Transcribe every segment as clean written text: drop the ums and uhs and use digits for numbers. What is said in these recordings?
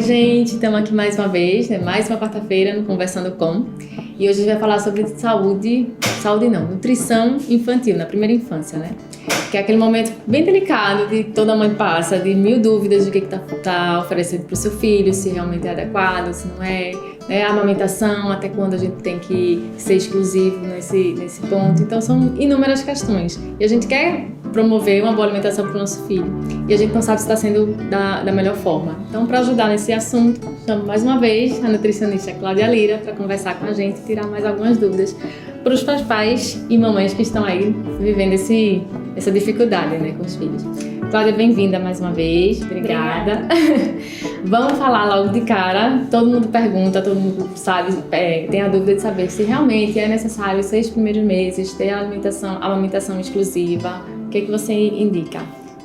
gente, estamos aqui mais uma vez, né? Mais uma quarta-feira no Conversando Com. E hoje a gente vai falar sobre nutrição infantil, na primeira infância, né? Que é aquele momento bem delicado de toda mãe passa, de mil dúvidas do que tá oferecendo para o seu filho, se realmente é adequado, se não é, né? A amamentação, até quando a gente tem que ser exclusivo nesse ponto. Então são inúmeras questões. E a gente quer promover uma boa alimentação para o nosso filho. E a gente não sabe se está sendo da melhor forma. Então, para ajudar nesse assunto, chamo mais uma vez a nutricionista Cláudia Lira para conversar com a gente e tirar mais algumas dúvidas para os pais e mamães que estão aí vivendo essa dificuldade, né, com os filhos. Cláudia, bem-vinda mais uma vez. Obrigada. Vamos falar logo de cara. Todo mundo pergunta, todo mundo sabe, tem a dúvida de saber se realmente é necessário 6 primeiros meses ter a amamentação exclusiva. O que você indica?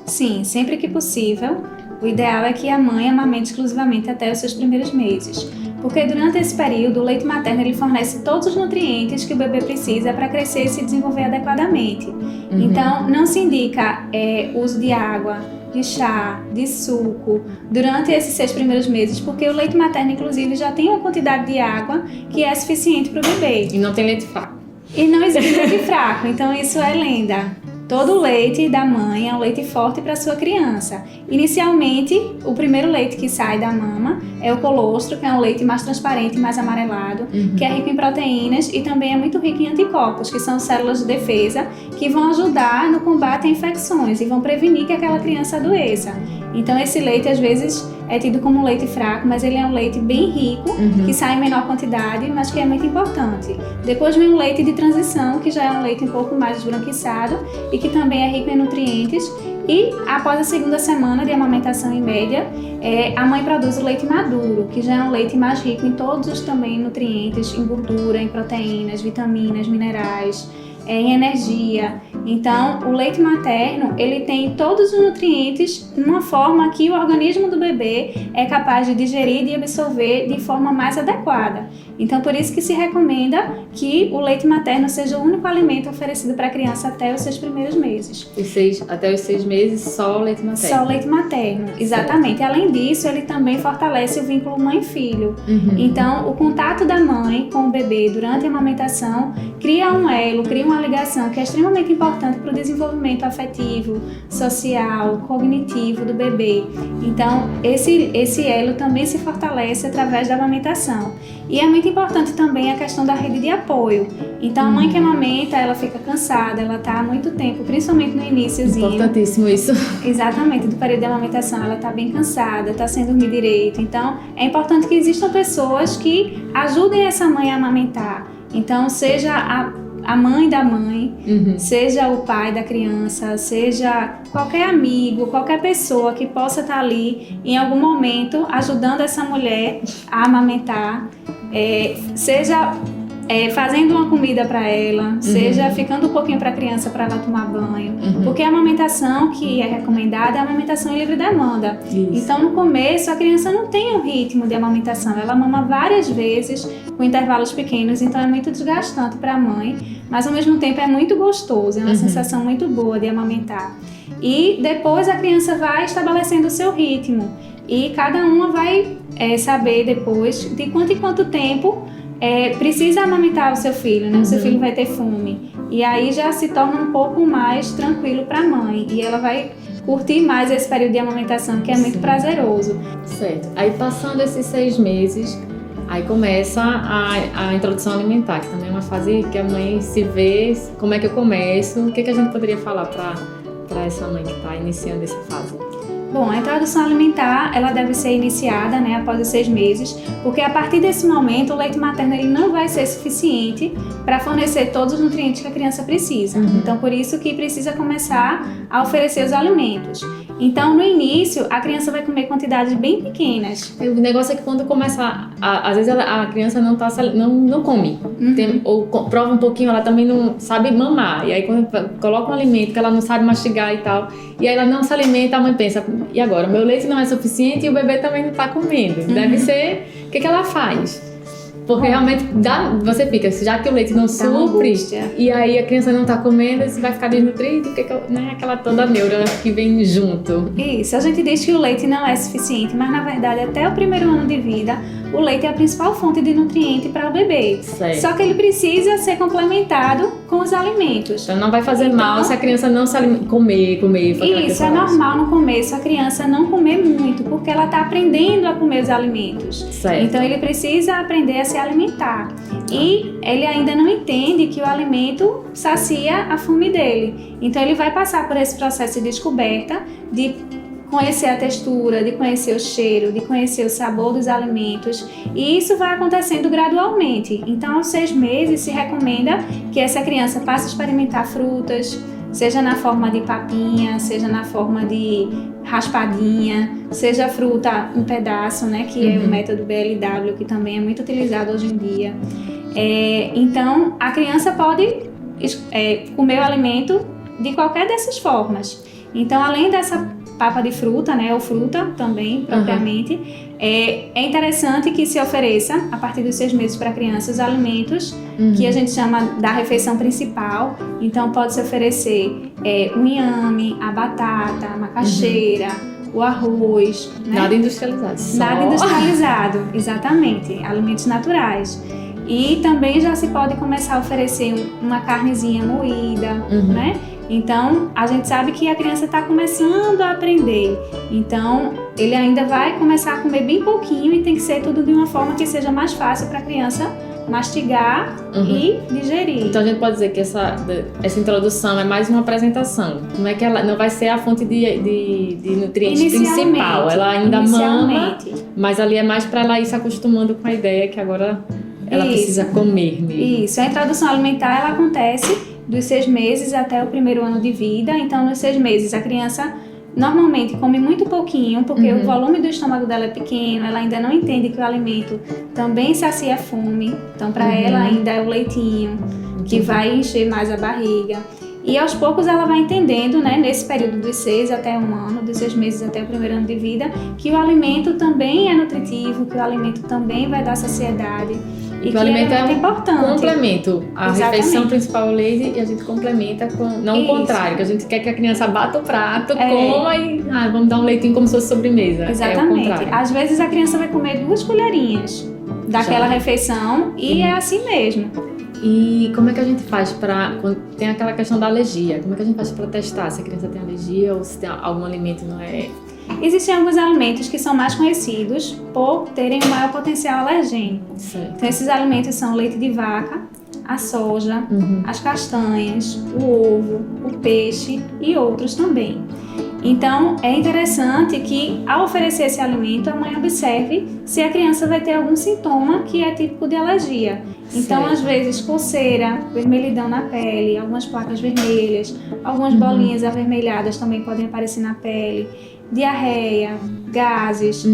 Sim, sempre que possível, o ideal é que a mãe amamente exclusivamente até os seus primeiros meses, porque durante esse período o leite materno ele fornece todos os nutrientes que o bebê precisa para crescer e se desenvolver adequadamente. Então, não se indica uso de água, de chá, de suco durante esses 6 primeiros meses, porque o leite materno, inclusive, já tem uma quantidade de água que é suficiente para o bebê. E não tem leite fraco. E não existe leite fraco, então isso é lenda. Todo o leite da mãe é um leite forte para sua criança. Inicialmente, o primeiro leite que sai da mama é o colostro, que é um leite mais transparente, mais amarelado, que é rico em proteínas e também é muito rico em anticorpos, que são células de defesa que vão ajudar no combate a infecções e vão prevenir que aquela criança adoeça. Então, esse leite, às vezes, é tido como um leite fraco, mas ele é um leite bem rico, que sai em menor quantidade, mas que é muito importante. Depois vem um leite de transição, que já é um leite um pouco mais esbranquiçado e que também é rico em nutrientes. E após a segunda semana de amamentação em média, a mãe produz o leite maduro, que já é um leite mais rico em todos os também nutrientes, em gordura, em proteínas, vitaminas, minerais, em energia. Então, o leite materno, ele tem todos os nutrientes numa forma que o organismo do bebê é capaz de digerir e absorver de forma mais adequada. Então, por isso que se recomenda que o leite materno seja o único alimento oferecido para a criança até os 6 primeiros meses. Até os 6 meses, só o leite materno? Só o leite materno, exatamente. Certo. Além disso, ele também fortalece o vínculo mãe-filho. Então, o contato da mãe com o bebê durante a amamentação cria um elo, cria uma ligação que é extremamente importante para o desenvolvimento afetivo, social, cognitivo do bebê. Então, esse elo também se fortalece através da amamentação. E é muito importante também a questão da rede de apoio. Então, a mãe que amamenta, ela fica cansada, ela está há muito tempo, principalmente no iniciozinho. Importantíssimo isso. Exatamente, do período de amamentação, ela está bem cansada, está sem dormir direito. Então, é importante que existam pessoas que ajudem essa mãe a amamentar. Então, seja a mãe da mãe, seja o pai da criança, seja qualquer amigo, qualquer pessoa que possa estar ali em algum momento ajudando essa mulher a amamentar, seja fazendo uma comida para ela, seja ficando um pouquinho para a criança para ela tomar banho, porque a amamentação que é recomendada é a amamentação em livre demanda. Então, no começo, a criança não tem um ritmo de amamentação, ela mama várias vezes com intervalos pequenos, então é muito desgastante para a mãe, mas ao mesmo tempo é muito gostoso, é uma sensação muito boa de amamentar. E depois a criança vai estabelecendo o seu ritmo e cada uma vai saber depois de quanto em quanto tempo precisa amamentar o seu filho, né? O seu filho vai ter fome. E aí já se torna um pouco mais tranquilo para a mãe. E ela vai curtir mais esse período de amamentação, que é muito prazeroso. Certo. Aí passando esses 6 meses, aí começa a introdução alimentar, que também é uma fase que a mãe se vê, como é que eu começo, o que a gente poderia falar para essa mãe que está iniciando essa fase? Bom, a introdução alimentar, ela deve ser iniciada, né, após os 6 meses, porque a partir desse momento o leite materno ele não vai ser suficiente para fornecer todos os nutrientes que a criança precisa. Então, por isso que precisa começar a oferecer os alimentos. Então, no início, a criança vai comer quantidades bem pequenas. O negócio é que quando começa, às vezes a criança não come, ou prova um pouquinho, ela também não sabe mamar. E aí quando coloca um alimento que ela não sabe mastigar e tal, e aí ela não se alimenta, a mãe pensa, e agora? Meu leite não é suficiente e o bebê também não está comendo. Deve ser, o que ela faz? Porque realmente você fica, já que o leite não supre, e aí a criança não tá comendo, você vai ficar desnutrido, porque né, aquela toda neura que vem junto. Isso, a gente diz que o leite não é suficiente, mas na verdade até o primeiro ano de vida, o leite é a principal fonte de nutriente para o bebê. Certo. Só que ele precisa ser complementado com os alimentos. Então não vai fazer mal se a criança não se comer. Isso, é normal no começo a criança não comer muito, porque ela está aprendendo a comer os alimentos. Certo. Então ele precisa aprender a se alimentar. E ele ainda não entende que o alimento sacia a fome dele. Então ele vai passar por esse processo de descoberta, de conhecer a textura, de conhecer o cheiro, de conhecer o sabor dos alimentos, e isso vai acontecendo gradualmente. Então, aos 6 meses, se recomenda que essa criança passe a experimentar frutas, seja na forma de papinha, seja na forma de raspadinha, seja fruta em pedaço, né, que é o método BLW, que também é muito utilizado hoje em dia. Então, a criança pode comer o alimento de qualquer dessas formas. Então, além dessa papa de fruta, né, ou fruta também, propriamente, é interessante que se ofereça, a partir dos 6 meses para a criança, os alimentos que a gente chama da refeição principal. Então, pode se oferecer o inhame, a batata, a macaxeira, o arroz. Né? Nada industrializado. Nada industrializado, exatamente. Alimentos naturais. E também já se pode começar a oferecer uma carnezinha moída, né? Então, a gente sabe que a criança está começando a aprender. Então, ele ainda vai começar a comer bem pouquinho e tem que ser tudo de uma forma que seja mais fácil para a criança mastigar e digerir. Então, a gente pode dizer que essa introdução é mais uma apresentação. Não é que ela não vai ser a fonte de nutrientes principal. Ela ainda mama, mas ali é mais para ela ir se acostumando com a ideia que agora ela precisa comer mesmo. Isso. A introdução alimentar, ela acontece dos 6 meses até o primeiro ano de vida. Então, nos 6 meses, a criança normalmente come muito pouquinho, porque o volume do estômago dela é pequeno, ela ainda não entende que o alimento também sacia a fome. Então, para ela ainda é o leitinho que vai encher mais a barriga. E aos poucos ela vai entendendo, né, nesse período dos 6 até 1 ano, dos 6 meses até o primeiro ano de vida, que o alimento também é nutritivo, que o alimento também vai dar saciedade. E que o alimento é importante. Complemento. A refeição principal é o leite e a gente complementa com... Não o contrário, que a gente quer que a criança bata o prato, coma e vamos dar um leitinho como se fosse sobremesa. Exatamente. É o contrário. Às vezes a criança vai comer 2 colherinhas daquela refeição e é assim mesmo. E como é que a gente faz quando tem aquela questão da alergia? Como é que a gente faz para testar se a criança tem alergia ou se tem algum alimento não é... Existem alguns alimentos que são mais conhecidos por terem um maior potencial alergênico. Certo. Então, esses alimentos são o leite de vaca, a soja, as castanhas, o ovo, o peixe e outros também. Então, é interessante que, ao oferecer esse alimento, a mãe observe se a criança vai ter algum sintoma que é típico de alergia. Então, às vezes, coceira, vermelhidão na pele, algumas placas vermelhas, algumas bolinhas avermelhadas também podem aparecer na pele, diarreia, gases,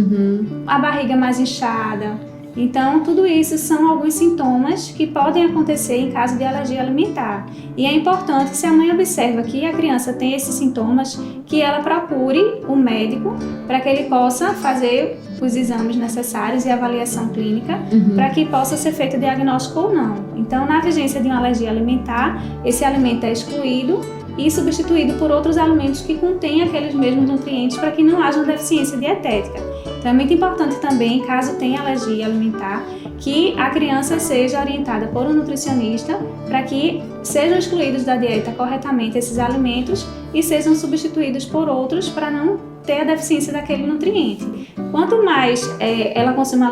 a barriga mais inchada. Então, tudo isso são alguns sintomas que podem acontecer em caso de alergia alimentar. E é importante, se a mãe observa que a criança tem esses sintomas, que ela procure o médico para que ele possa fazer os exames necessários e a avaliação clínica para que possa ser feito o diagnóstico ou não. Então, na vigência de uma alergia alimentar, esse alimento é excluído e substituído por outros alimentos que contêm aqueles mesmos nutrientes para que não haja uma deficiência dietética. Então é muito importante também, caso tenha alergia alimentar, que a criança seja orientada por um nutricionista para que sejam excluídos da dieta corretamente esses alimentos e sejam substituídos por outros para não ter a deficiência daquele nutriente. Quanto mais ela consumir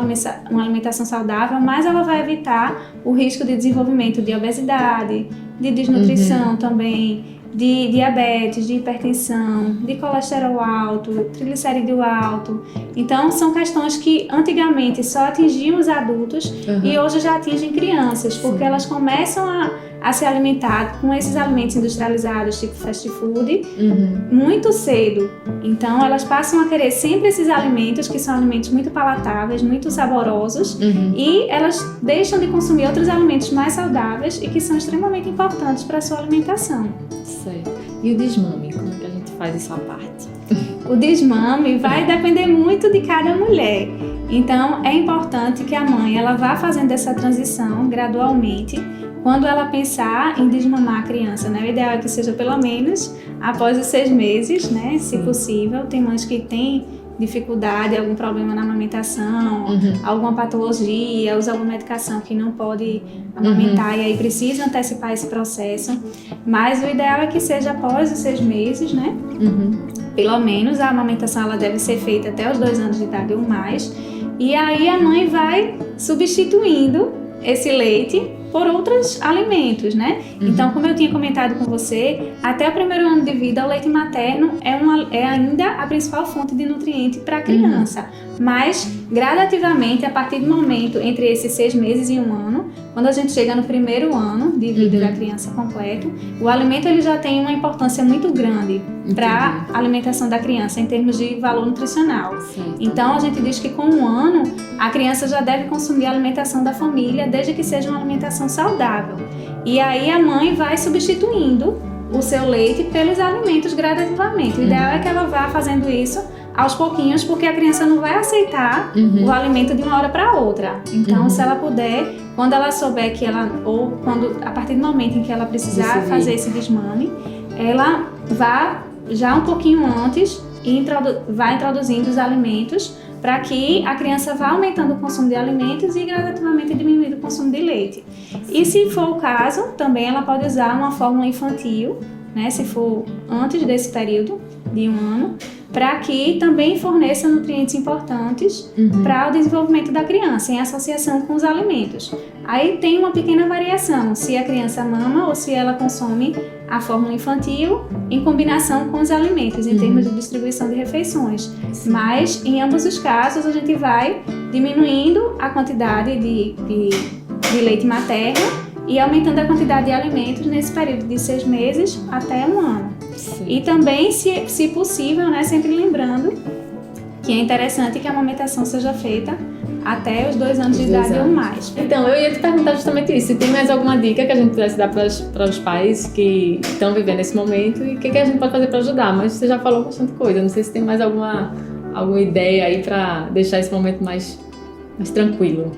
uma alimentação saudável, mais ela vai evitar o risco de desenvolvimento de obesidade, de desnutrição também, de diabetes, de hipertensão, de colesterol alto, triglicerídeo alto. Então, são questões que antigamente só atingiam os adultos e hoje já atingem crianças, porque elas começam a se alimentar com esses alimentos industrializados, tipo fast food, muito cedo. Então, elas passam a querer sempre esses alimentos, que são alimentos muito palatáveis, muito saborosos, e elas deixam de consumir outros alimentos mais saudáveis e que são extremamente importantes para a sua alimentação. Certo. E o desmame, como é que a gente faz essa parte? O desmame vai depender muito de cada mulher. Então, é importante que a mãe ela vá fazendo essa transição gradualmente quando ela pensar em desmamar a criança, né? O ideal é que seja pelo menos após os 6 meses, né? Se possível. Tem mães que têm dificuldade, algum problema na amamentação, alguma patologia, usa alguma medicação que não pode amamentar e aí precisa antecipar esse processo. Mas o ideal é que seja após os 6 meses, né? Pelo menos a amamentação ela deve ser feita até os 2 anos de idade ou mais. E aí a mãe vai substituindo esse leite por outros alimentos, né? Então, como eu tinha comentado com você, até o primeiro ano de vida, o leite materno é ainda a principal fonte de nutriente para a criança. Mas, gradativamente, a partir do momento entre esses 6 meses e 1 ano, quando a gente chega no primeiro ano de vida da criança completo, o alimento ele já tem uma importância muito grande para a alimentação da criança em termos de valor nutricional. Então, a gente diz que com 1 ano, a criança já deve consumir a alimentação da família, desde que seja uma alimentação saudável. E aí a mãe vai substituindo o seu leite pelos alimentos gradativamente. O ideal é que ela vá fazendo isso aos pouquinhos, porque a criança não vai aceitar o alimento de uma hora para outra. Então, se ela puder, quando ela souber que ela, ou quando a partir do momento em que ela precisar fazer esse desmame, ela vá já um pouquinho antes e vai introduzindo os alimentos para que a criança vá aumentando o consumo de alimentos e gradativamente diminuindo o consumo de leite. E se for o caso, também ela pode usar uma fórmula infantil, né, se for antes desse período de 1 ano, para que também forneça nutrientes importantes para o desenvolvimento da criança, em associação com os alimentos. Aí tem uma pequena variação, se a criança mama ou se ela consome a fórmula infantil em combinação com os alimentos, em termos de distribuição de refeições. Mas, em ambos os casos, a gente vai diminuindo a quantidade de leite materno e aumentando a quantidade de alimentos nesse período de 6 meses até 1 ano. E também, se possível, né, sempre lembrando que é interessante que a amamentação seja feita até os 2 anos de idade ou mais. Então, eu ia te perguntar justamente isso. Se tem mais alguma dica que a gente pudesse dar para os pais que estão vivendo esse momento e o que a gente pode fazer para ajudar? Mas você já falou bastante coisa. Não sei se tem mais alguma ideia aí para deixar esse momento mais tranquilo.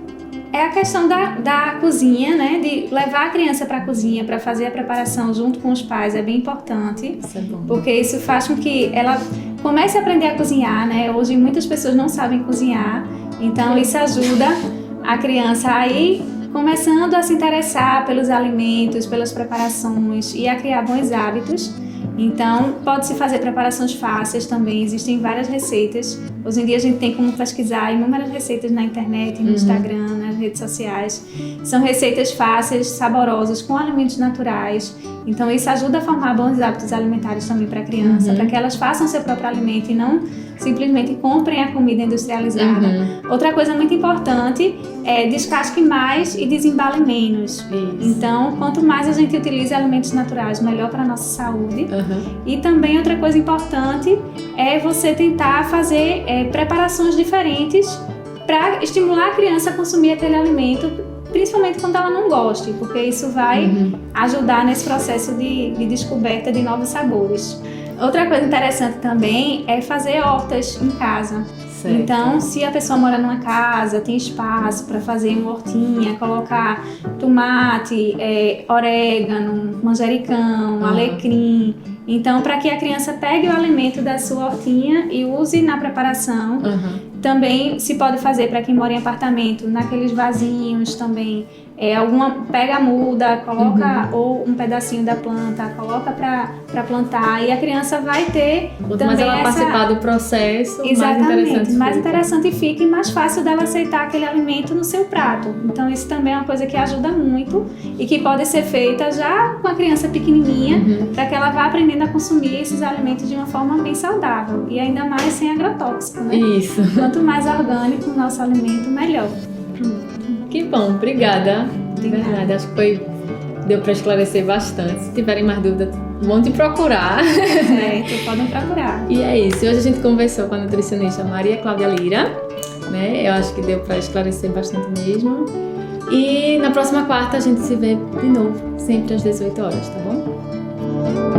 É a questão da cozinha, né? De levar a criança para a cozinha para fazer a preparação junto com os pais é bem importante. Isso é bom. Porque isso faz com que ela comece a aprender a cozinhar, né? Hoje muitas pessoas não sabem cozinhar, então isso ajuda a criança a ir começando a se interessar pelos alimentos, pelas preparações e a criar bons hábitos. Então, pode-se fazer preparações fáceis também, existem várias receitas. Hoje em dia a gente tem como pesquisar inúmeras receitas na internet, no Instagram, nas redes sociais. São receitas fáceis, saborosas, com alimentos naturais. Então, isso ajuda a formar bons hábitos alimentares também para a criança, para que elas façam seu próprio alimento e não simplesmente comprem a comida industrializada. Outra coisa muito importante é descasque mais e desembale menos. Então, quanto mais a gente utiliza alimentos naturais, melhor para a nossa saúde. E também outra coisa importante é você tentar fazer preparações diferentes para estimular a criança a consumir aquele alimento, principalmente quando ela não goste, porque isso vai ajudar nesse processo de descoberta de novos sabores. Outra coisa interessante também é fazer hortas em casa. Certo. Então, se a pessoa mora numa casa, tem espaço para fazer uma hortinha, colocar tomate, orégano, manjericão, alecrim. Então, para que a criança pegue o alimento da sua hortinha e use na preparação. Também se pode fazer para quem mora em apartamento, naqueles vasinhos também. Pega a muda, coloca ou um pedacinho da planta, coloca para plantar e a criança vai ter quanto também mais ela participar do processo, mais interessante fica e mais fácil dela aceitar aquele alimento no seu prato. Então isso também é uma coisa que ajuda muito e que pode ser feita já com a criança pequenininha, para que ela vá aprendendo a consumir esses alimentos de uma forma bem saudável e ainda mais sem agrotóxico, né? Isso. Quanto mais orgânico o nosso alimento, melhor. Que bom, obrigada. De verdade, acho que deu para esclarecer bastante. Se tiverem mais dúvidas, vão te procurar. Podem procurar. E é isso. Hoje a gente conversou com a nutricionista Maria Cláudia Lira, né? Eu acho que deu para esclarecer bastante mesmo. E na próxima quarta a gente se vê de novo, sempre às 18 horas, tá bom?